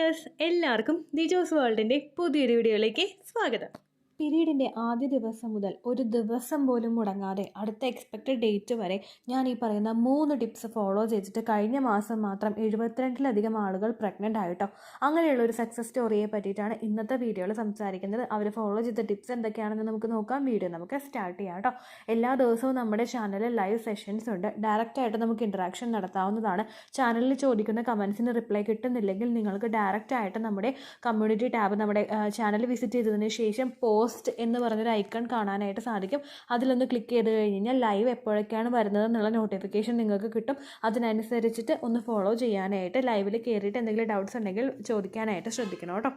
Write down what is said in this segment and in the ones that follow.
Dears, എല്ലാവർക്കും ദിജോസ് വേൾഡിൻ്റെ പുതിയൊരു വീഡിയോയിലേക്ക് സ്വാഗതം. പീരീഡിൻ്റെ ആദ്യ ദിവസം മുതൽ ഒരു ദിവസം പോലും മുടങ്ങാതെ അടുത്ത എക്സ്പെക്റ്റഡ് ഡേറ്റ് വരെ ഞാൻ ഈ പറയുന്ന 3 ടിപ്സ് ഫോളോ ചെയ്തിട്ട് കഴിഞ്ഞ മാസം മാത്രം 72-ലധികം ആളുകൾ പ്രഗ്നൻ്റ് ആയിട്ടോ. അങ്ങനെയുള്ള ഒരു സക്സസ് സ്റ്റോറിയെ പറ്റിയിട്ടാണ് ഇന്നത്തെ വീഡിയോയിൽ സംസാരിക്കുന്നത്. അവർ ഫോളോ ചെയ്ത ടിപ്സ് എന്തൊക്കെയാണെന്ന് നമുക്ക് നോക്കാം. വീഡിയോ നമുക്ക് സ്റ്റാർട്ട് ചെയ്യാം കേട്ടോ. എല്ലാ ദിവസവും നമ്മുടെ ചാനലിൽ ലൈവ് സെഷൻസ് ഉണ്ട്. ഡയറക്റ്റായിട്ട് നമുക്ക് ഇൻട്രാക്ഷൻ നടത്താവുന്നതാണ്. ചാനലിൽ ചോദിക്കുന്ന കമൻസിന് റിപ്ലൈ കിട്ടുന്നില്ലെങ്കിൽ നിങ്ങൾക്ക് ഡയറക്റ്റായിട്ട് നമ്മുടെ കമ്മ്യൂണിറ്റി ടാബ് നമ്മുടെ ചാനൽ വിസിറ്റ് ചെയ്തതിന് ശേഷം പോസ്റ്റ് എന്ന് പറഞ്ഞൊരു ഐക്കൺ കാണാനായിട്ട് സാധിക്കും. അതിലൊന്ന് ക്ലിക്ക് ചെയ്ത് കഴിഞ്ഞാൽ ലൈവ് എപ്പോഴൊക്കെയാണ് വരുന്നത് എന്നുള്ള നോട്ടിഫിക്കേഷൻ നിങ്ങൾക്ക് കിട്ടും. അതിനനുസരിച്ചിട്ട് ഒന്ന് ഫോളോ ചെയ്യാനായിട്ട് ലൈവിൽ കയറിയിട്ട് എന്തെങ്കിലും ഡൗട്ട്സ് ഉണ്ടെങ്കിൽ ചോദിക്കാനായിട്ട് ശ്രദ്ധിക്കണം കേട്ടോ.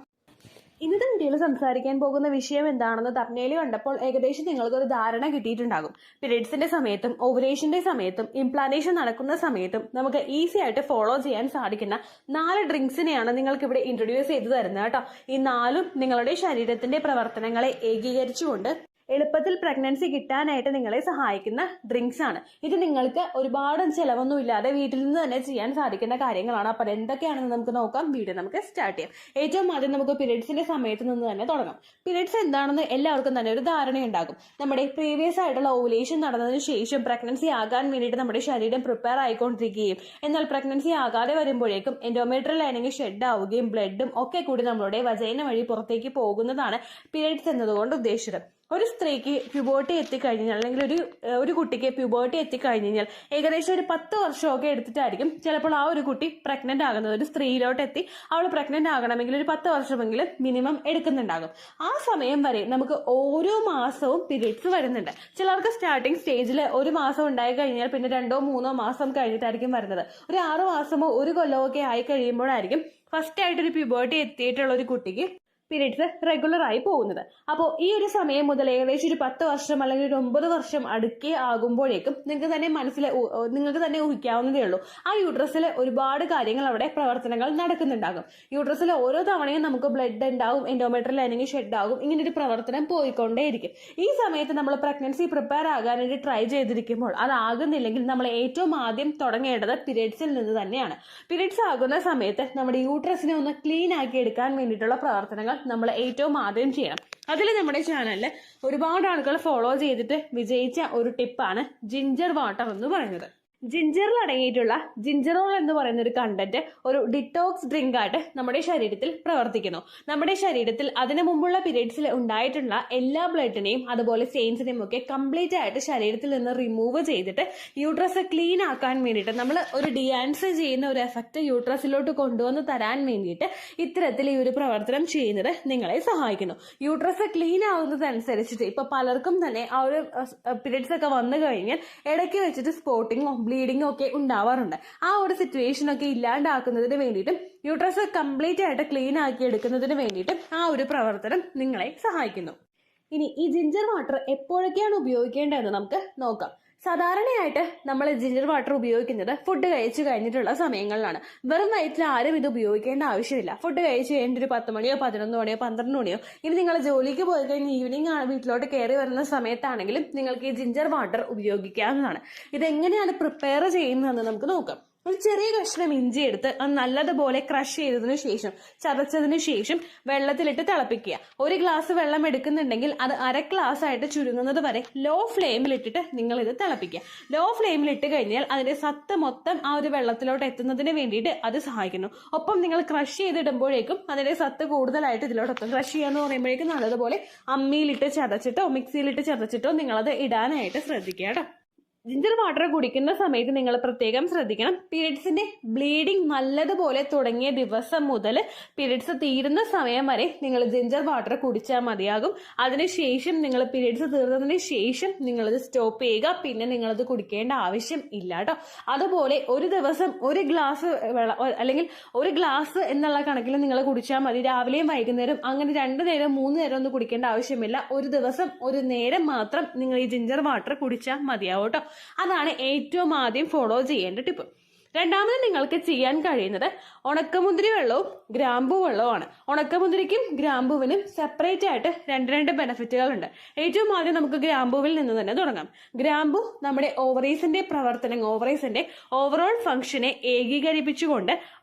ഇന്നത്തെ വീഡിയോയിൽ സംസാരിക്കാൻ പോകുന്ന വിഷയം എന്താണെന്ന് തബ്നേലി കണ്ടപ്പോൾ ഏകദേശം നിങ്ങൾക്കൊരു ധാരണ കിട്ടിയിട്ടുണ്ടാകും. പീരീഡ്സിന്റെ സമയത്തും ഓവുലേഷന്റെ സമയത്തും ഇംപ്ലാന്റേഷൻ നടക്കുന്ന സമയത്തും നമുക്ക് ഈസി ആയിട്ട് ഫോളോ ചെയ്യാൻ സാധിക്കുന്ന 4 ഡ്രിങ്ക്സിനെയാണ് നിങ്ങൾക്ക് ഇവിടെ ഇൻട്രൊഡ്യൂസ് ചെയ്തു തരുന്നത് കേട്ടോ. ഈ 4ഉം നിങ്ങളുടെ ശരീരത്തിന്റെ പ്രവർത്തനങ്ങളെ ഏകീകരിച്ചുകൊണ്ട് എളുപ്പത്തിൽ പ്രഗ്നൻസി കിട്ടാനായിട്ട് നിങ്ങളെ സഹായിക്കുന്ന ഡ്രിങ്ക്സ് ആണ്. ഇത് നിങ്ങൾക്ക് ഒരുപാട് ചിലവൊന്നും ഇല്ലാതെ വീട്ടിൽ നിന്ന് തന്നെ ചെയ്യാൻ സാധിക്കുന്ന കാര്യങ്ങളാണ്. അപ്പോൾ എന്തൊക്കെയാണെന്ന് നമുക്ക് നോക്കാം. വീഡിയോ നമുക്ക് സ്റ്റാർട്ട് ചെയ്യാം. ഏറ്റവും ആദ്യം നമുക്ക് പീരീഡ്സിന്റെ സമയത്ത് നിന്ന് തന്നെ തുടങ്ങാം. പീരീഡ്സ് എന്താണെന്ന് എല്ലാവർക്കും തന്നെ ഒരു ധാരണയുണ്ടാകും. നമ്മുടെ പ്രീവിയസ് ആയിട്ടുള്ള ഓവുലേഷൻ നടന്നതിന് ശേഷം പ്രഗ്നൻസി ആകാൻ വേണ്ടിയിട്ട് നമ്മുടെ ശരീരം പ്രിപ്പയർ ആയിക്കൊണ്ടിരിക്കുകയും എന്നാൽ പ്രഗ്നൻസി ആകാതെ വരുമ്പോഴേക്കും എൻഡോമെട്രിയൽ ലൈനിങ് ഷെഡ് ആവുകയും ബ്ലഡും ഒക്കെ കൂടി നമ്മുടെ വജൈന വഴി പുറത്തേക്ക് പോകുന്നതാണ് പീരീഡ്സ് എന്നതുകൊണ്ട് ഉദ്ദേശിച്ചത്. ഒരു സ്ത്രീക്ക് പ്യൂബേർട്ടി എത്തിക്കഴിഞ്ഞാൽ അല്ലെങ്കിൽ ഒരു കുട്ടിക്ക് പ്യൂബേർട്ടി എത്തിക്കഴിഞ്ഞാൽ ഏകദേശം ഒരു 10 വർഷമൊക്കെ എടുത്തിട്ടായിരിക്കും ചിലപ്പോൾ ആ ഒരു കുട്ടി പ്രഗ്നന്റ് ആകുന്നത്. ഒരു സ്ത്രീയിലോട്ട് എത്തി അവൾ പ്രഗ്നന്റ് ആകണമെങ്കിൽ ഒരു 10 വർഷമെങ്കിലും മിനിമം എടുക്കുന്നുണ്ടാകും. ആ സമയം വരെ നമുക്ക് ഓരോ മാസവും പീരീഡ്സ് വരുന്നുണ്ട്. ചിലർക്ക് സ്റ്റാർട്ടിംഗ് സ്റ്റേജിൽ ഒരു മാസം ഉണ്ടായി കഴിഞ്ഞാൽ പിന്നെ 2-3 മാസം കഴിഞ്ഞിട്ടായിരിക്കും വരുന്നത്. ഒരു 6 മാസമോ 1 കൊല്ലമോ ഒക്കെ ആയി കഴിയുമ്പോഴായിരിക്കും ഫസ്റ്റ് ആയിട്ടൊരു പ്യൂബേർട്ടി എത്തിയിട്ടുള്ള ഒരു കുട്ടിക്ക് പീരീഡ്സ് റെഗുലർ ആയി പോകുന്നത്. അപ്പോൾ ഈ ഒരു സമയം മുതൽ ഏകദേശം ഒരു 10 വർഷം അല്ലെങ്കിൽ ഒരു 9 വർഷം അടുക്കെ ആകുമ്പോഴേക്കും നിങ്ങൾക്ക് തന്നെ ഊഹിക്കാവുന്നതേ ഉള്ളൂ. ആ യൂട്രസിൽ ഒരുപാട് കാര്യങ്ങൾ അവിടെ പ്രവർത്തനങ്ങൾ നടക്കുന്നുണ്ടാകും. യൂട്രസിൽ ഓരോ തവണയും നമുക്ക് ബ്ലഡ് ഉണ്ടാവും, എൻഡോമെട്രിയൽ ലൈനിങ് ഷെഡ് ആകും, ഇങ്ങനെ ഒരു പ്രവർത്തനം പോയിക്കൊണ്ടേയിരിക്കും. ഈ സമയത്ത് നമ്മൾ പ്രഗ്നൻസി പ്രിപ്പയർ ആകാനായിട്ട് ട്രൈ ചെയ്തിരിക്കുമ്പോൾ അതാകുന്നില്ലെങ്കിൽ നമ്മൾ ഏറ്റവും ആദ്യം തുടങ്ങേണ്ടത് പീരീഡ്സിൽ നിന്ന് തന്നെയാണ്. പീരീഡ്സ് ആകുന്ന സമയത്ത് നമ്മുടെ യൂട്രസിനെ ഒന്ന് ക്ലീൻ ആക്കി എടുക്കാൻ വേണ്ടിയിട്ടുള്ള പ്രവർത്തനങ്ങൾ നമ്മൾ ഏറ്റവും ആദ്യം ചെയ്യണം. അതിൽ നമ്മുടെ ചാനലിൽ ഒരുപാട് ആളുകൾ ഫോളോ ചെയ്തിട്ട് വിജയിച്ച ഒരു ടിപ്പാണ് ജിഞ്ചർ വാട്ടർ എന്ന് പറയുന്നത്. ജിഞ്ചറിൽ അടങ്ങിയിട്ടുള്ള ജിഞ്ചറോൾ എന്ന് പറയുന്ന ഒരു കണ്ടന്റ് ഒരു ഡിറ്റോക്സ് ഡ്രിങ്ക് ആയിട്ട് നമ്മുടെ ശരീരത്തിൽ പ്രവർത്തിക്കുന്നു. നമ്മുടെ ശരീരത്തിൽ അതിനു മുമ്പുള്ള പീരീഡ്സിൽ ഉണ്ടായിട്ടുള്ള എല്ലാ ബ്ലഡിനെയും അതുപോലെ സ്റ്റെയിൻസിനെയും ഒക്കെ കംപ്ലീറ്റ് ആയിട്ട് ശരീരത്തിൽ നിന്ന് റിമൂവ് ചെയ്തിട്ട് യൂട്രസ് ക്ലീൻ ആക്കാൻ വേണ്ടിയിട്ട് നമ്മൾ ഒരു ഡിയാൻസ് ചെയ്യുന്ന ഒരു എഫക്റ്റ് യൂട്രസിലോട്ട് കൊണ്ടുവന്ന് തരാൻ വേണ്ടിയിട്ട് ഇത്തരത്തിൽ ഈ ഒരു പ്രവർത്തനം ചെയ്യുന്നത് നിങ്ങളെ സഹായിക്കുന്നു. യൂട്രസ് ക്ലീൻ ആവുന്നതനുസരിച്ചിട്ട് ഇപ്പൊ പലർക്കും തന്നെ ആ ഒരു പീരീഡ്സ് ഒക്കെ വന്നു കഴിഞ്ഞാൽ ഇടയ്ക്ക് വെച്ചിട്ട് സ്പോട്ടിങ്ങോ ബ്ലീഡിംഗ് ഒക്കെ ഉണ്ടാവാറുണ്ട്. ആ ഒരു സിറ്റുവേഷൻ ഒക്കെ ഇല്ലാണ്ടാക്കുന്നതിന് വേണ്ടിയിട്ടും യൂട്രസ് കംപ്ലീറ്റ് ആയിട്ട് ക്ലീൻ ആക്കി എടുക്കുന്നതിന് വേണ്ടിയിട്ടും ആ ഒരു പ്രവർത്തനം നിങ്ങളെ സഹായിക്കുന്നു. ഇനി ഈ ജിഞ്ചർ വാട്ടർ എപ്പോഴൊക്കെയാണ് ഉപയോഗിക്കേണ്ടതെന്ന് നമുക്ക് നോക്കാം. സാധാരണയായിട്ട് നമ്മൾ ജിഞ്ചർ വാട്ടർ ഉപയോഗിക്കുന്നത് ഫുഡ് കഴിച്ചു കഴിഞ്ഞിട്ടുള്ള സമയങ്ങളിലാണ്. വെറും വയറ്റിൽ ആരും ഇത് ഉപയോഗിക്കേണ്ട ആവശ്യമില്ല. ഫുഡ് കഴിച്ച് കഴിഞ്ഞിട്ട് ഒരു 10 മണിയോ 11 മണിയോ 12 മണിയോ ഇനി നിങ്ങൾ ജോലിക്ക് പോയി കഴിഞ്ഞ് ഈവനിങ് വീട്ടിലോട്ട് കയറി വരുന്ന സമയത്താണെങ്കിലും നിങ്ങൾക്ക് ഈ ജിഞ്ചർ വാട്ടർ ഉപയോഗിക്കാവുന്നതാണ്. ഇതെങ്ങനെയാണ് പ്രിപ്പയർ ചെയ്യുന്നതെന്ന് നമുക്ക് നോക്കാം. ഒരു ചെറിയ കഷ്ണം ഇഞ്ചി എടുത്ത് അത് നല്ലതുപോലെ ക്രഷ് ചെയ്തതിനു ശേഷം ചതച്ചതിന് ശേഷം വെള്ളത്തിലിട്ട് തിളപ്പിക്കുക. 1 ഗ്ലാസ് വെള്ളം എടുക്കുന്നുണ്ടെങ്കിൽ അത് 1/2 ഗ്ലാസ് ആയിട്ട് ചുരുങ്ങുന്നത് വരെ ലോ ഫ്ലെയിമിലിട്ടിട്ട് നിങ്ങൾ ഇത് തിളപ്പിക്കുക. ലോ ഫ്ലെയിമിലിട്ട് കഴിഞ്ഞാൽ അതിന്റെ സത്ത് മൊത്തം ആ ഒരു വെള്ളത്തിലോട്ട് എത്തുന്നതിന് വേണ്ടിയിട്ട് അത് സഹായിക്കുന്നു. ഒപ്പം നിങ്ങൾ ക്രഷ് ചെയ്തിടുമ്പോഴേക്കും അതിന്റെ സത്ത് കൂടുതലായിട്ട് ഇതിലോട്ടെത്തും. ക്രഷ് ചെയ്യാന്ന് പറയുമ്പോഴേക്കും നല്ലതുപോലെ അമ്മിയിലിട്ട് ചതച്ചിട്ടോ മിക്സിയിലിട്ട് ചതച്ചിട്ടോ നിങ്ങളത് ഇടാനായിട്ട് ശ്രദ്ധിക്കുക കേട്ടോ. ജിഞ്ചർ വാട്ടർ കുടിക്കുന്ന സമയത്ത് നിങ്ങൾ പ്രത്യേകം ശ്രദ്ധിക്കണം. പീരീഡ്സിന്റെ ബ്ലീഡിംഗ് നല്ലതുപോലെ തുടങ്ങിയ ദിവസം മുതൽ പീരീഡ്സ് തീരുന്ന സമയം വരെ നിങ്ങൾ ജിഞ്ചർ വാട്ടർ കുടിച്ചാൽ മതിയാകും. അതിനുശേഷം നിങ്ങൾ പീരീഡ്സ് തീർന്നതിന് ശേഷം നിങ്ങളത് സ്റ്റോപ്പ് ചെയ്യുക. പിന്നെ നിങ്ങളത് കുടിക്കേണ്ട ആവശ്യം ഇല്ല കേട്ടോ. അതുപോലെ ഒരു ദിവസം 1 ഗ്ലാസ് വെള്ളം അല്ലെങ്കിൽ 1 ഗ്ലാസ് എന്നുള്ള കണക്കിൽ നിങ്ങൾ കുടിച്ചാൽ മതി. രാവിലെയും വൈകുന്നേരം അങ്ങനെ 2 നേരം 3 നേരം ഒന്നും കുടിക്കേണ്ട ആവശ്യമില്ല. ഒരു ദിവസം 1 നേരം മാത്രം നിങ്ങൾ ഈ ജിഞ്ചർ വാട്ടർ കുടിച്ചാൽ മതിയാവും കേട്ടോ. അതാണ് ഏറ്റവും ആദ്യം ഫോളോ ചെയ്യേണ്ട ടിപ്പ്. രണ്ടാമത് നിങ്ങൾക്ക് ചെയ്യാൻ കഴിയുന്നത് ഉണക്കമുന്തിരി വെള്ളവും ഗ്രാമ്പൂ വെള്ളവുമാണ്. ഉണക്കമുന്തിരിക്കും ഗ്രാമ്പൂവിനും സെപ്പറേറ്റ് ആയിട്ട് രണ്ട് ബെനിഫിറ്റുകളുണ്ട്. ഏറ്റവും ആദ്യം നമുക്ക് ഗ്രാമ്പൂവിൽ നിന്ന് തന്നെ തുടങ്ങാം. ഗ്രാമ്പൂ നമ്മുടെ ഓവറീസിന്റെ ഓവറീസിന്റെ ഓവറോൾ ഫംഗ്ഷനെ ഏകീകരിപ്പിച്ചുകൊണ്ട്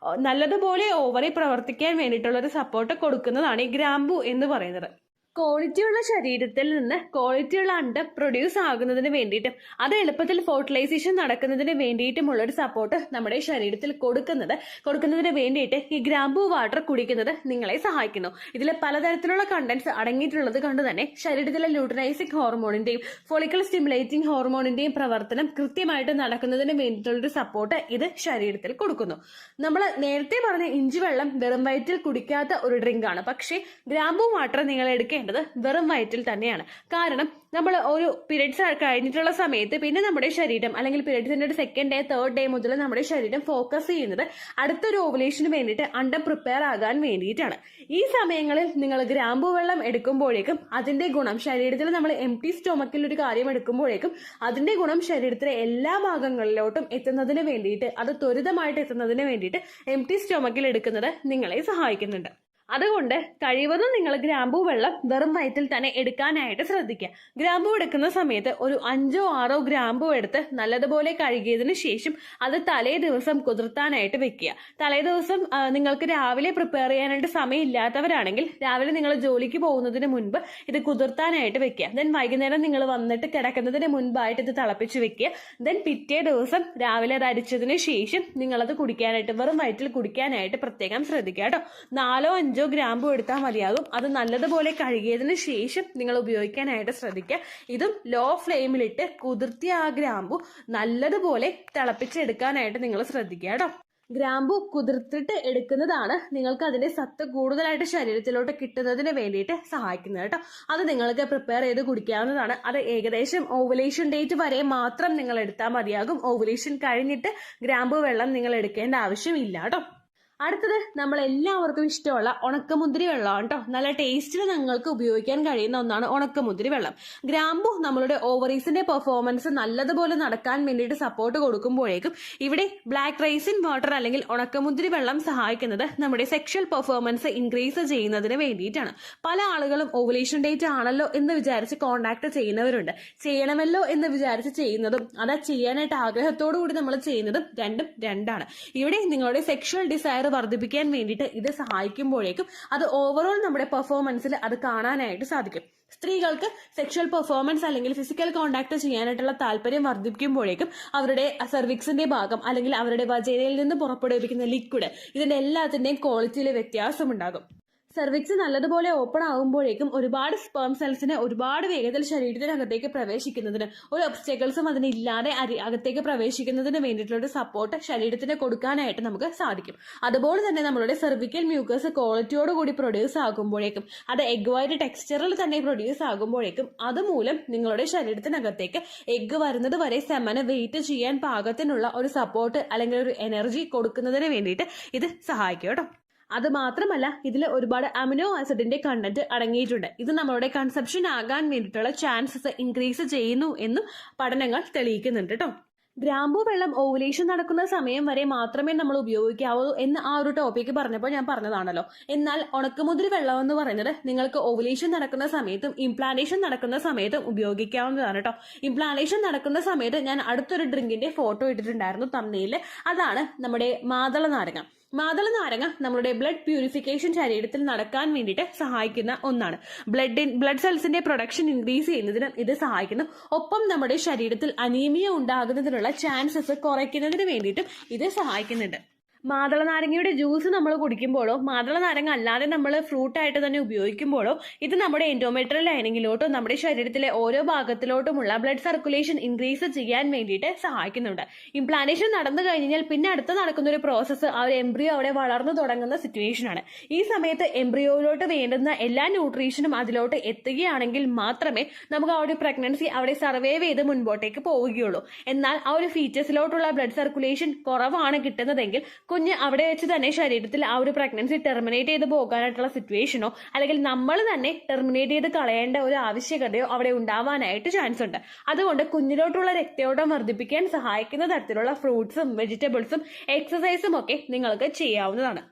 നല്ലതുപോലെ ഓവറി പ്രവർത്തിക്കാൻ വേണ്ടിയിട്ടുള്ള ഒരു സപ്പോർട്ട് കൊടുക്കുന്നതാണ് ഈ ഗ്രാമ്പൂ എന്ന് പറയുന്നത്. ക്വാളിറ്റിയുള്ള ശരീരത്തിൽ നിന്ന് ക്വാളിറ്റിയുള്ള അണ്ടം പ്രൊഡ്യൂസ് ആകുന്നതിന് വേണ്ടിയിട്ടും അത് എളുപ്പത്തിൽ ഫെർട്ടിലൈസേഷൻ നടക്കുന്നതിന് വേണ്ടിയിട്ടുമുള്ള ഒരു സപ്പോർട്ട് നമ്മുടെ ശരീരത്തിൽ കൊടുക്കുന്നതിന് വേണ്ടിയിട്ട് ഈ ഗ്രാമ്പൂ വാട്ടർ കുടിക്കുന്നത് നിങ്ങളെ സഹായിക്കുന്നു. ഇതിൽ പലതരത്തിലുള്ള കണ്ടന്റ്സ് അടങ്ങിയിട്ടുള്ളത് കൊണ്ട് തന്നെ ശരീരത്തിലെ ലൂട്ടനൈസിംഗ് ഹോർമോണിന്റെയും ഫോളിക്കൽ സ്റ്റിമുലേറ്റിംഗ് ഹോർമോണിന്റെയും പ്രവർത്തനം കൃത്യമായിട്ട് നടക്കുന്നതിന് വേണ്ടിയിട്ടുള്ളൊരു സപ്പോർട്ട് ഇത് ശരീരത്തിൽ കൊടുക്കുന്നു. നമ്മൾ നേരത്തെ പറഞ്ഞ ഇഞ്ചി വെള്ളം വെറും വയറ്റിൽ കുടിക്കാത്ത ഒരു ഡ്രിങ്ക് ആണ്. പക്ഷേ ഗ്രാമ്പൂ വാട്ടർ നിങ്ങൾ എടുക്കേണ്ടത് വെറും വയറ്റിൽ തന്നെയാണ്. കാരണം നമ്മൾ ഒരു പീരിയഡ്സ് കഴിഞ്ഞിട്ടുള്ള സമയത്ത് പിന്നെ നമ്മുടെ ശരീരം അല്ലെങ്കിൽ പീരിയഡ്സിന്റെ ഒരു സെക്കൻഡ് ഡേ തേർഡ് ഡേ മുതൽ നമ്മുടെ ശരീരം ഫോക്കസ് ചെയ്യുന്നത് അടുത്തൊരു ഓവുലേഷന് വേണ്ടിയിട്ട് അണ്ടം പ്രിപ്പയർ ആകാൻ വേണ്ടിയിട്ടാണ്. ഈ സമയങ്ങളിൽ നിങ്ങൾ ഗ്രാമ്പൂ വെള്ളം എടുക്കുമ്പോഴേക്കും അതിന്റെ ഗുണം ശരീരത്തിൽ നമ്മൾ എംപ്റ്റി സ്റ്റൊമക്കിൽ ഒരു കാര്യം എടുക്കുമ്പോഴേക്കും അതിന്റെ ഗുണം ശരീരത്തിലെ എല്ലാ ഭാഗങ്ങളിലോട്ടും എത്തുന്നതിന് വേണ്ടിയിട്ട് അത് ത്വരിതമായിട്ട് എത്തുന്നതിന് വേണ്ടിയിട്ട് എംപ്റ്റി സ്റ്റൊമക്കിൽ എടുക്കുന്നത് നിങ്ങളെ സഹായിക്കുന്നുണ്ട്. അതുകൊണ്ട് കഴിവതും നിങ്ങൾ ഗ്രാമ്പൂ വെള്ളം വെറും വയറ്റിൽ തന്നെ എടുക്കാനായിട്ട് ശ്രദ്ധിക്കുക. ഗ്രാമ്പൂ എടുക്കുന്ന സമയത്ത് ഒരു 5-6 ഗ്രാമ്പൂ എടുത്ത് നല്ലതുപോലെ കഴുകിയതിനു ശേഷം അത് തലേ ദിവസം കുതിർത്താനായിട്ട് വെക്കുക. തലേ ദിവസം നിങ്ങൾക്ക് രാവിലെ പ്രിപ്പയർ ചെയ്യാനായിട്ട് സമയമില്ലാത്തവരാണെങ്കിൽ രാവിലെ നിങ്ങൾ ജോലിക്ക് പോകുന്നതിന് മുൻപ് ഇത് കുതിർത്താനായിട്ട് വെക്കുക. ദെൻ വൈകുന്നേരം നിങ്ങൾ വന്നിട്ട് കിടക്കുന്നതിന് മുൻപായിട്ട് ഇത് തിളപ്പിച്ച് വെക്കുക. ദെൻ പിറ്റേ ദിവസം രാവിലെ അത് അരിച്ചതിന് ശേഷം നിങ്ങളത് കുടിക്കാനായിട്ട് വെറും വയറ്റിൽ കുടിക്കാനായിട്ട് പ്രത്യേകം ശ്രദ്ധിക്കുക കേട്ടോ. 4-5 ഗ്രാമ്പൂ എടുത്താൽ മതിയാകും. അത് നല്ലതുപോലെ കഴുകിയതിന് ശേഷം നിങ്ങൾ ഉപയോഗിക്കാനായിട്ട് ശ്രദ്ധിക്കുക. ഇതും ലോ ഫ്ലെയിമിലിട്ട് കുതിർത്തിയ ആ ഗ്രാമ്പൂ നല്ലതുപോലെ തിളപ്പിച്ചെടുക്കാനായിട്ട് നിങ്ങൾ ശ്രദ്ധിക്കുക കേട്ടോ. ഗ്രാമ്പൂ കുതിർത്തിട്ട് എടുക്കുന്നതാണ് നിങ്ങൾക്ക് അതിന്റെ സത്ത് കൂടുതലായിട്ട് ശരീരത്തിലോട്ട് കിട്ടുന്നതിന് വേണ്ടിയിട്ട് സഹായിക്കുന്നത് കേട്ടോ. അത് നിങ്ങൾക്ക് പ്രിപ്പയർ ചെയ്ത് കുടിക്കാവുന്നതാണ്. അത് ഏകദേശം ഓവുലേഷൻ ഡേറ്റ് വരെ മാത്രം നിങ്ങൾ എടുത്താൽ മതിയാകും. ഓവുലേഷൻ കഴിഞ്ഞിട്ട് ഗ്രാമ്പൂ വെള്ളം നിങ്ങൾ എടുക്കേണ്ട ആവശ്യമില്ല കേട്ടോ. അടുത്തത് നമ്മൾ എല്ലാവർക്കും ഇഷ്ടമുള്ള ഉണക്കമുന്തിരി വെള്ളമാണ് കേട്ടോ. നല്ല ടേസ്റ്റിൽ നിങ്ങൾക്ക് ഉപയോഗിക്കാൻ കഴിയുന്ന ഒന്നാണ് ഉണക്കമുന്തിരി വെള്ളം. ഗ്രാമ്പൂ നമ്മളുടെ ഓവറീസിന്റെ പെർഫോമൻസ് നല്ലതുപോലെ നടക്കാൻ വേണ്ടിയിട്ട് സപ്പോർട്ട് കൊടുക്കുമ്പോഴേക്കും ഇവിടെ ബ്ലാക്ക് റൈസിൻ വാട്ടർ അല്ലെങ്കിൽ ഉണക്കമുന്തിരി വെള്ളം സഹായിക്കുന്നത് നമ്മുടെ സെക്ഷൽ പെർഫോമൻസ് ഇൻക്രീസ് ചെയ്യുന്നതിന് വേണ്ടിയിട്ടാണ്. പല ആളുകളും ഓവുലേഷൻ ഡേറ്റ് ആണല്ലോ എന്ന് വിചാരിച്ച് കോണ്ടാക്ട് ചെയ്യുന്നവരുണ്ട്. ചെയ്യണമല്ലോ എന്ന് വിചാരിച്ച് ചെയ്യുന്നതും അത് ചെയ്യാനായിട്ട് ആഗ്രഹത്തോടു കൂടി നമ്മൾ ചെയ്യുന്നതും രണ്ടാണ്. ഇവിടെ നിങ്ങളുടെ സെക്ഷൽ ഡിസയർ വർദ്ധിപ്പിക്കാൻ വേണ്ടിയിട്ട് ഇത് സഹായിക്കുമ്പോഴേക്കും അത് ഓവറോൾ നമ്മുടെ പെർഫോമൻസിൽ അത് കാണാനായിട്ട് സാധിക്കും. സ്ത്രീകൾക്ക് സെക്ഷൽ പെർഫോമൻസ് അല്ലെങ്കിൽ ഫിസിക്കൽ കോണ്ടാക്ട് ചെയ്യാനായിട്ടുള്ള താല്പര്യം വർദ്ധിപ്പിക്കുമ്പോഴേക്കും അവരുടെ സെർവിക്സിന്റെ ഭാഗം അല്ലെങ്കിൽ അവരുടെ വജൈനയിൽ നിന്ന് പുറപ്പെടുവിക്കുന്ന ലിക്വിഡ് ഇതിന്റെ എല്ലാത്തിന്റെയും ക്വാളിറ്റിയിൽ വ്യത്യാസമുണ്ടാകും. സെർവിക്സ് നല്ലതുപോലെ ഓപ്പൺ ആകുമ്പോഴേക്കും ഒരുപാട് സ്പേം സെൽസിനെ ഒരുപാട് വേഗത്തിൽ ശരീരത്തിനകത്തേക്ക് പ്രവേശിക്കുന്നതിന് ഒരു ഒബ്സ്റ്റക്കിൾസും അതിനില്ലാതെ അകത്തേക്ക് പ്രവേശിക്കുന്നതിന് വേണ്ടിയിട്ടുള്ള ഒരു സപ്പോർട്ട് ശരീരത്തിന് കൊടുക്കാനായിട്ട് നമുക്ക് സാധിക്കും. അതുപോലെ തന്നെ നമ്മളുടെ സെർവിക്കൽ മ്യൂക്കസ് ക്വാളിറ്റിയോടുകൂടി പ്രൊഡ്യൂസ് ആകുമ്പോഴേക്കും അത് എഗ് വൈറ്റ് ടെക്സ്ചറിൽ തന്നെ പ്രൊഡ്യൂസ് ആകുമ്പോഴേക്കും അതുമൂലം നിങ്ങളുടെ ശരീരത്തിനകത്തേക്ക് എഗ് വരുന്നത് വരെ സെമന് വെയിറ്റ് ചെയ്യാൻ പാകത്തിനുള്ള ഒരു സപ്പോർട്ട് അല്ലെങ്കിൽ ഒരു എനർജി കൊടുക്കുന്നതിന് വേണ്ടിയിട്ട് ഇത് സഹായിക്കും കേട്ടോ. അത് മാത്രമല്ല ഇതിൽ ഒരുപാട് അമിനോ ആസിഡിന്റെ കണ്ടന്റ് അടങ്ങിയിട്ടുണ്ട്. ഇത് നമ്മളുടെ കൺസെപ്ഷൻ ആകാൻ വേണ്ടിയിട്ടുള്ള ചാൻസസ് ഇൻക്രീസ് ചെയ്യുന്നു എന്നും പഠനങ്ങൾ തെളിയിക്കുന്നുണ്ട് കേട്ടോ. ഗ്രാമ്പൂ വെള്ളം ഓവുലേഷൻ നടക്കുന്ന സമയം വരെ മാത്രമേ നമ്മൾ ഉപയോഗിക്കാവൂ എന്ന് ആ ഒരു ടോപ്പിക്ക് പറഞ്ഞപ്പോൾ ഞാൻ പറഞ്ഞതാണല്ലോ. എന്നാൽ ഉണക്കമുന്തിരി വെള്ളം എന്ന് പറയുന്നത് നിങ്ങൾക്ക് ഓവുലേഷൻ നടക്കുന്ന സമയത്തും ഇംപ്ലാന്റേഷൻ നടക്കുന്ന സമയത്തും ഉപയോഗിക്കാവുന്നതാണ് കേട്ടോ. ഇംപ്ലാന്റേഷൻ നടക്കുന്ന സമയത്ത് ഞാൻ അടുത്തൊരു ഡ്രിങ്കിന്റെ ഫോട്ടോ ഇട്ടിട്ടുണ്ടായിരുന്നു തമ്മില്. അതാണ് നമ്മുടെ മാതള നാരങ്ങ. മാതള നാരങ്ങ നമ്മുടെ ബ്ലഡ് പ്യൂരിഫിക്കേഷൻ ശരീരത്തിൽ നടക്കാൻ വേണ്ടിയിട്ട് സഹായിക്കുന്ന ഒന്നാണ്. ബ്ലഡ് സെൽസിന്റെ പ്രൊഡക്ഷൻ ഇൻക്രീസ് ചെയ്യുന്നതിനും ഇത് സഹായിക്കുന്നു. ഒപ്പം നമ്മുടെ ശരീരത്തിൽ അനീമിയ ഉണ്ടാകുന്നതിനുള്ള ചാൻസസ് കുറയ്ക്കുന്നതിന് വേണ്ടിയിട്ടും ഇത് സഹായിക്കുന്നുണ്ട്. മാതള നാരങ്ങയുടെ ജ്യൂസ് നമ്മൾ കുടിക്കുമ്പോഴോ മാതള നാരങ്ങ അല്ലാതെ നമ്മൾ ഫ്രൂട്ടായിട്ട് തന്നെ ഉപയോഗിക്കുമ്പോഴോ ഇത് നമ്മുടെ എൻഡോമെട്രിയൽ ലൈനിങ്ങിലോട്ടോ നമ്മുടെ ശരീരത്തിലെ ഓരോ ഭാഗത്തിലോട്ടുമുള്ള ബ്ലഡ് സർക്കുലേഷൻ ഇൻക്രീസ് ചെയ്യാൻ വേണ്ടിയിട്ട് സഹായിക്കുന്നുണ്ട്. ഇംപ്ലാന്റേഷൻ നടന്നു കഴിഞ്ഞാൽ പിന്നെ അടുത്ത് നടക്കുന്ന ഒരു പ്രോസസ്സ് ആ ഒരു എംബ്രിയോ അവിടെ വളർന്നു തുടങ്ങുന്ന സിറ്റുവേഷനാണ്. ഈ സമയത്ത് എംബ്രിയോയിലോട്ട് വേണ്ടുന്ന എല്ലാ ന്യൂട്രീഷനും അതിലോട്ട് എത്തുകയാണെങ്കിൽ മാത്രമേ നമുക്ക് ആ ഒരു പ്രഗ്നൻസി അവിടെ സർവൈവ് ചെയ്ത് മുൻപോട്ടേക്ക് പോവുകയുള്ളൂ. എന്നാൽ ആ ഒരു ഫീറ്റസിലോട്ടുള്ള ബ്ലഡ് സർക്കുലേഷൻ കുറവാണ് കിട്ടുന്നതെങ്കിൽ കുഞ്ഞ് അവിടെ വെച്ച് തന്നെ ശരീരത്തിൽ ആ ഒരു പ്രഗ്നൻസി ടെർമിനേറ്റ് ചെയ്ത് പോകാനായിട്ടുള്ള സിറ്റുവേഷനോ അല്ലെങ്കിൽ നമ്മൾ തന്നെ ടെർമിനേറ്റ് ചെയ്ത് കളയേണ്ട ഒരു ആവശ്യകതയോ അവിടെ ഉണ്ടാവാനായിട്ട് ചാൻസ് ഉണ്ട്. അതുകൊണ്ട് കുഞ്ഞിലോട്ടുള്ള രക്തയോട്ടം വർദ്ധിപ്പിക്കാൻ സഹായിക്കുന്ന തരത്തിലുള്ള ഫ്രൂട്ട്സും വെജിറ്റബിൾസും എക്സസൈസും ഒക്കെ നിങ്ങൾക്ക് ചെയ്യാവുന്നതാണ്.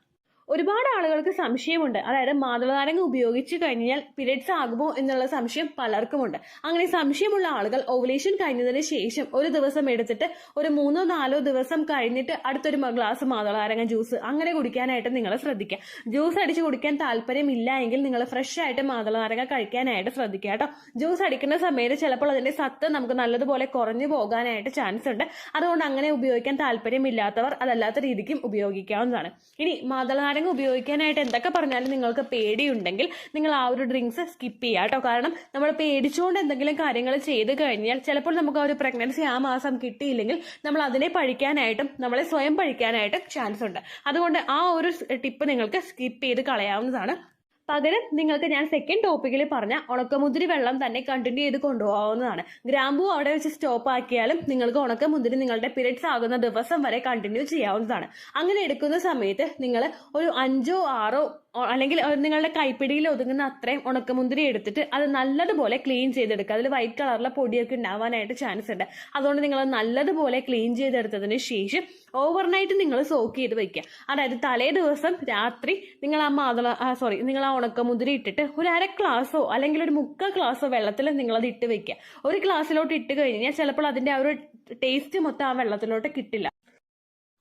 ഒരുപാട് ആളുകൾക്ക് സംശയമുണ്ട്, അതായത് മാതളനാരങ്ങ ഉപയോഗിച്ച് കഴിഞ്ഞാൽ പീരിയഡ്സ് ആകുമോ എന്നുള്ള സംശയം പലർക്കുമുണ്ട്. അങ്ങനെ സംശയമുള്ള ആളുകൾ ഓവുലേഷൻ കഴിഞ്ഞതിന് ശേഷം ഒരു ദിവസം എടുത്തിട്ട് ഒരു 3-4 ദിവസം കഴിഞ്ഞിട്ട് അടുത്തൊരു ഗ്ലാസ് മാതളനാരങ്ങ ജ്യൂസ് അങ്ങനെ കുടിക്കാനായിട്ട് നിങ്ങൾ ശ്രദ്ധിക്കുക. ജ്യൂസ് അടിച്ച് കുടിക്കാൻ താല്പര്യമില്ല എങ്കിൽ നിങ്ങൾ ഫ്രഷ് ആയിട്ട് മാതളനാരങ്ങ കഴിക്കാനായിട്ട് ശ്രദ്ധിക്കുക കേട്ടോ. ജ്യൂസ് അടിക്കുന്ന സമയത്ത് ചിലപ്പോൾ അതിന്റെ സത്ത് നമുക്ക് നല്ലതുപോലെ കുറഞ്ഞു പോകാനായിട്ട് ചാൻസ് ഉണ്ട്. അതുകൊണ്ട് അങ്ങനെ ഉപയോഗിക്കാൻ താല്പര്യമില്ലാത്തവർ അതല്ലാത്ത രീതിക്കും ഉപയോഗിക്കാവുന്നതാണ്. ഇനി മാതളനാരങ്ങ ഉപയോഗിക്കാനായിട്ട് എന്തൊക്കെ പറഞ്ഞാലും നിങ്ങൾക്ക് പേടിയുണ്ടെങ്കിൽ നിങ്ങൾ ആ ഒരു ഡ്രിങ്ക്സ് സ്കിപ്പ് ചെയ്യുക കേട്ടോ. കാരണം നമ്മൾ പേടിച്ചുകൊണ്ട് എന്തെങ്കിലും കാര്യങ്ങൾ ചെയ്ത് കഴിഞ്ഞാൽ ചിലപ്പോൾ നമുക്ക് ആ ഒരു പ്രഗ്നൻസി ആ മാസം കിട്ടിയില്ലെങ്കിൽ നമ്മൾ അതിനെ പഴിക്കാനായിട്ടും നമ്മളെ സ്വയം പഴിക്കാനായിട്ടും ചാൻസ് ഉണ്ട്. അതുകൊണ്ട് ആ ഒരു ടിപ്പ് നിങ്ങൾക്ക് സ്കിപ്പ് ചെയ്ത് കളയാവുന്നതാണ്. പകരം നിങ്ങൾക്ക് ഞാൻ സെക്കൻഡ് ടോപ്പിക്കിൽ പറഞ്ഞ ഉണക്കമുന്തിരി വെള്ളം തന്നെ കണ്ടിന്യൂ ചെയ്ത് കൊണ്ടുപോകാവുന്നതാണ്. ഗ്രാമ്പൂ അവിടെ വെച്ച് സ്റ്റോപ്പ് ആക്കിയാലും നിങ്ങൾക്ക് ഉണക്കമുന്തിരി നിങ്ങളുടെ പീരിയഡ്സ് ആകുന്ന ദിവസം വരെ കണ്ടിന്യൂ ചെയ്യാവുന്നതാണ്. അങ്ങനെ എടുക്കുന്ന സമയത്ത് നിങ്ങൾ ഒരു 5-6 അല്ലെങ്കിൽ നിങ്ങളുടെ കൈപ്പിടിയിൽ ഒതുങ്ങുന്ന അത്രയും ഉണക്കമുന്തിരി എടുത്തിട്ട് അത് നല്ലതുപോലെ ക്ലീൻ ചെയ്തെടുക്കുക. അതിൽ വൈറ്റ് കളറിലെ പൊടിയൊക്കെ ഉണ്ടാവാനായിട്ട് ചാൻസ് ഉണ്ട്. അതുകൊണ്ട് നിങ്ങൾ നല്ലതുപോലെ ക്ലീൻ ചെയ്തെടുത്തതിന് ശേഷം ഓവർനൈറ്റ് നിങ്ങൾ സോക്ക് ചെയ്ത് വെക്കുക. അതായത് തലേ ദിവസം രാത്രി നിങ്ങൾ നിങ്ങൾ ആ ഉണക്കമുന്തിരി ഇട്ടിട്ട് ഒരു 1/2 ഗ്ലാസോ അല്ലെങ്കിൽ ഒരു 3/4 ഗ്ലാസോ വെള്ളത്തിൽ നിങ്ങളത് ഇട്ട് വെക്കുക. ഒരു ഗ്ലാസ്സിലോട്ട് ഇട്ട് കഴിഞ്ഞാൽ ചിലപ്പോൾ അതിന്റെ ആ ഒരു ടേസ്റ്റ് മൊത്തം ആ വെള്ളത്തിലോട്ട് കിട്ടില്ല.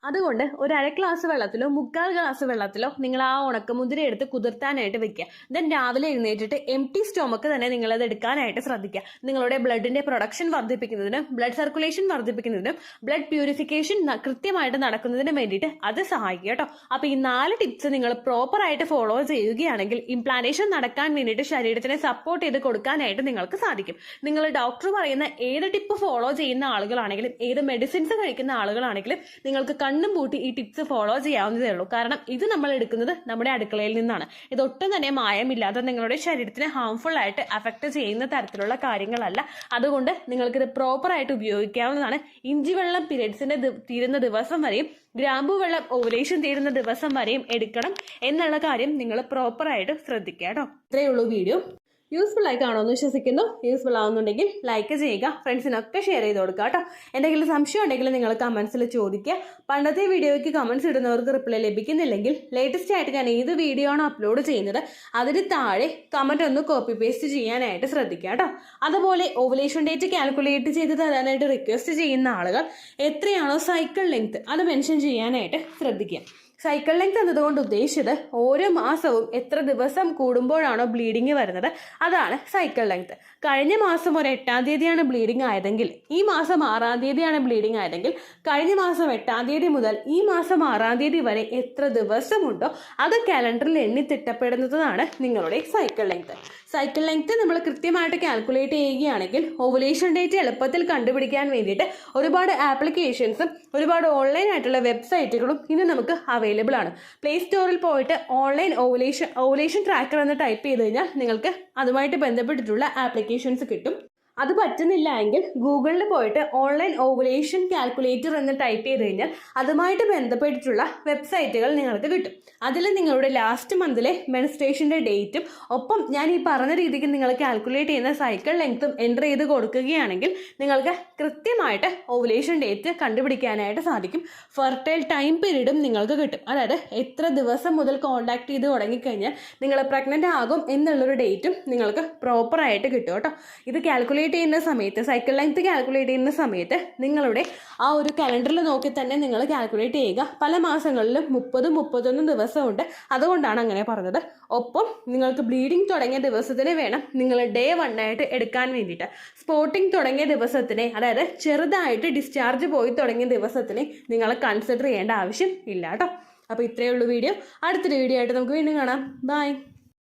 അതുകൊണ്ട് ഒരു 1/2 ഗ്ലാസ് വെള്ളത്തിലോ 3/4 ഗ്ലാസ് വെള്ളത്തിലോ നിങ്ങൾ ആ ഉണക്കമുന്തിരി എടുത്ത് കുതിർത്താനായിട്ട് വെക്കുക. ദെൻ രാവിലെ എഴുന്നേറ്റിട്ട് എംപ്റ്റി സ്റ്റൊമക്ക് തന്നെ നിങ്ങളത് എടുക്കാനായിട്ട് ശ്രദ്ധിക്കുക. നിങ്ങളുടെ ബ്ലഡിന്റെ പ്രൊഡക്ഷൻ വർദ്ധിപ്പിക്കുന്നതിനും ബ്ലഡ് സർക്കുലേഷൻ വർദ്ധിപ്പിക്കുന്നതിനും ബ്ലഡ് പ്യൂരിഫിക്കേഷൻ കൃത്യമായിട്ട് നടക്കുന്നതിന് വേണ്ടിയിട്ട് അത് സഹായിക്കുക കേട്ടോ. അപ്പൊ ഈ 4 ടിപ്സ് നിങ്ങൾ പ്രോപ്പർ ആയിട്ട് ഫോളോ ചെയ്യുകയാണെങ്കിൽ ഇംപ്ലാന്റേഷൻ നടക്കാൻ വേണ്ടിയിട്ട് ശരീരത്തിനെ സപ്പോർട്ട് ചെയ്ത് കൊടുക്കാനായിട്ട് നിങ്ങൾക്ക് സാധിക്കും. നിങ്ങൾ ഡോക്ടർ പറയുന്ന ഏത് ടിപ്പ് ഫോളോ ചെയ്യുന്ന ആളുകളാണെങ്കിലും ഏത് മെഡിസിൻസ് കഴിക്കുന്ന ആളുകളാണെങ്കിലും നിങ്ങൾക്ക് കണ്ണും പൂട്ടി ഈ ടിപ്സ് ഫോളോ ചെയ്യാവുന്നതേ ഉള്ളൂ. കാരണം ഇത് നമ്മൾ എടുക്കുന്നത് നമ്മുടെ അടുക്കളയിൽ നിന്നാണ്. ഇതൊട്ടും തന്നെ മായമില്ലാതെ നിങ്ങളുടെ ശരീരത്തിനെ ഹാംഫുൾ ആയിട്ട് അഫക്ട് ചെയ്യുന്ന തരത്തിലുള്ള കാര്യങ്ങളല്ല. അതുകൊണ്ട് നിങ്ങൾക്കിത് പ്രോപ്പർ ആയിട്ട് ഉപയോഗിക്കാവുന്നതാണ്. ഇഞ്ചി വെള്ളം പീരിയഡ്സിന്റെ തീരുന്ന ദിവസം വരെയും ഗ്രാമ്പൂ വെള്ളം ഓവുലേഷൻ തീരുന്ന ദിവസം വരെയും എടുക്കണം എന്നുള്ള കാര്യം നിങ്ങൾ പ്രോപ്പർ ആയിട്ട് ശ്രദ്ധിക്കുക കേട്ടോ. ഇത്രയേ ഉള്ളൂ വീഡിയോ. യൂസ്ഫുൾ ആയി കാണുമെന്ന് വിശ്വസിക്കുന്നു. യൂസ്ഫുൾ ആവുന്നുണ്ടെങ്കിൽ ലൈക്ക് ചെയ്യുക, ഫ്രണ്ട്സിനൊക്കെ ഷെയർ ചെയ്ത് കൊടുക്കുക കേട്ടോ. എന്തെങ്കിലും സംശയം ഉണ്ടെങ്കിൽ നിങ്ങൾ കമൻസിൽ ചോദിക്കുക. പണ്ടത്തെ വീഡിയോയ്ക്ക് കമൻസ് ഇടുന്നവർക്ക് റിപ്ലൈ ലഭിക്കുന്നില്ലെങ്കിൽ ലേറ്റസ്റ്റ് ആയിട്ട് ഞാൻ ഏത് വീഡിയോ ആണോ അപ്ലോഡ് ചെയ്യുന്നത് അതിന് താഴെ കമന്റ് ഒന്ന് കോപ്പി പേസ്റ്റ് ചെയ്യാനായിട്ട് ശ്രദ്ധിക്കുക കേട്ടോ. അതുപോലെ ഓവുലേഷൻ ഡേറ്റ് കാൽക്കുലേറ്റ് ചെയ്ത് തരാനായിട്ട് റിക്വസ്റ്റ് ചെയ്യുന്ന ആളുകൾ എത്രയാണോ സൈക്കിൾ ലെങ്ത് അത് മെൻഷൻ ചെയ്യാനായിട്ട് ശ്രദ്ധിക്കുക. സൈക്കിൾ ലെങ്ത് എന്നതുകൊണ്ട് ഉദ്ദേശിച്ചത് ഓരോ മാസവും എത്ര ദിവസം കൂടുമ്പോഴാണോ ബ്ലീഡിങ് വരുന്നത് അതാണ് സൈക്കിൾ ലെങ്ത്. കഴിഞ്ഞ മാസം ഒരു 8-ാം തീയതിയാണ് ബ്ലീഡിങ് ആയതെങ്കിൽ ഈ മാസം 6-ാം തീയതിയാണ് ബ്ലീഡിങ് ആയതെങ്കിൽ കഴിഞ്ഞ മാസം 8-ാം തീയതി മുതൽ ഈ മാസം 6-ാം തീയതി വരെ എത്ര ദിവസമുണ്ടോ അത് കാലണ്ടറിൽ എണ്ണി തിട്ടപ്പെടുന്നതാണ് നിങ്ങളുടെ സൈക്കിൾ ലെങ്ത്. സൈക്കിൾ ലെങ്ത് നമ്മൾ കൃത്യമായിട്ട് കാൽക്കുലേറ്റ് ചെയ്യുകയാണെങ്കിൽ ഓവുലേഷൻ ഡേറ്റ് എളുപ്പത്തിൽ കണ്ടുപിടിക്കാൻ വേണ്ടിയിട്ട് ഒരുപാട് ആപ്ലിക്കേഷൻസും ഒരുപാട് ഓൺലൈൻ ആയിട്ടുള്ള വെബ്സൈറ്റുകളും ഇന്ന് നമുക്ക് അവൈലബിൾ ആണ്. പ്ലേ സ്റ്റോറിൽ പോയിട്ട് ഓൺലൈൻ ഓവുലേഷൻ ട്രാക്കർ എന്ന് ടൈപ്പ് ചെയ്ത് കഴിഞ്ഞാൽ നിങ്ങൾക്ക് അതുമായിട്ട് ബന്ധപ്പെട്ടിട്ടുള്ള ആപ്ലിക്കേഷൻസ് കിട്ടും. അത് പറ്റുന്നില്ല എങ്കിൽ ഗൂഗിളിൽ പോയിട്ട് ഓൺലൈൻ ഓവുലേഷൻ കാൽക്കുലേറ്റർ എന്ന് ടൈപ്പ് ചെയ്ത് കഴിഞ്ഞാൽ അതുമായിട്ട് ബന്ധപ്പെട്ടിട്ടുള്ള വെബ്സൈറ്റുകൾ നിങ്ങൾക്ക് കിട്ടും. അതിൽ നിങ്ങളുടെ ലാസ്റ്റ് മന്തിലെ മെൻസ്ട്രേഷൻ്റെ ഡേറ്റും ഒപ്പം ഞാൻ ഈ പറഞ്ഞ രീതിക്ക് നിങ്ങൾ കാൽക്കുലേറ്റ് ചെയ്യുന്ന സൈക്കിൾ ലെങ്ത്തും എൻ്റർ ചെയ്ത് കൊടുക്കുകയാണെങ്കിൽ നിങ്ങൾക്ക് കൃത്യമായിട്ട് ഓവുലേഷൻ ഡേറ്റ് കണ്ടുപിടിക്കാനായിട്ട് സാധിക്കും. ഫെർട്ടൈൽ ടൈം പീരീഡും നിങ്ങൾക്ക് കിട്ടും. അതായത് എത്ര ദിവസം മുതൽ കോൺടാക്ട് ചെയ്ത് തുടങ്ങിക്കഴിഞ്ഞാൽ നിങ്ങൾ പ്രഗ്നൻ്റ് ആകും എന്നുള്ളൊരു ഡേറ്റും നിങ്ങൾക്ക് പ്രോപ്പറായിട്ട് കിട്ടും കേട്ടോ. ഇത് കാൽക്കുലേറ്റ് ചെയ്യുന്ന സമയത്ത് സൈക്കിൾ ലെങ്ത് കാൽക്കുലേറ്റ് ചെയ്യുന്ന സമയത്ത് നിങ്ങളുടെ ആ ഒരു കലണ്ടറിൽ നോക്കി തന്നെ നിങ്ങൾ കാൽക്കുലേറ്റ് ചെയ്യുക. പല മാസങ്ങളിലും 30-31 ദിവസമുണ്ട്. അതുകൊണ്ടാണ് അങ്ങനെ പറഞ്ഞത്. ഒപ്പം നിങ്ങൾക്ക് ബ്ലീഡിങ് തുടങ്ങിയ ദിവസത്തിന് വേണം നിങ്ങൾ ഡേ 1 ആയിട്ട് എടുക്കാൻ വേണ്ടിയിട്ട്. സ്പോട്ടിങ് തുടങ്ങിയ ദിവസത്തിനെ അതായത് ചെറുതായിട്ട് ഡിസ്ചാർജ് പോയി തുടങ്ങിയ ദിവസത്തിനെ നിങ്ങൾ കൺസിഡർ ചെയ്യേണ്ട ആവശ്യം ഇല്ല കേട്ടോ. അപ്പോൾ ഇത്രയേ ഉള്ളൂ വീഡിയോ. അടുത്തൊരു വീഡിയോ ആയിട്ട് നമുക്ക് വീണ്ടും കാണാം. ബൈ.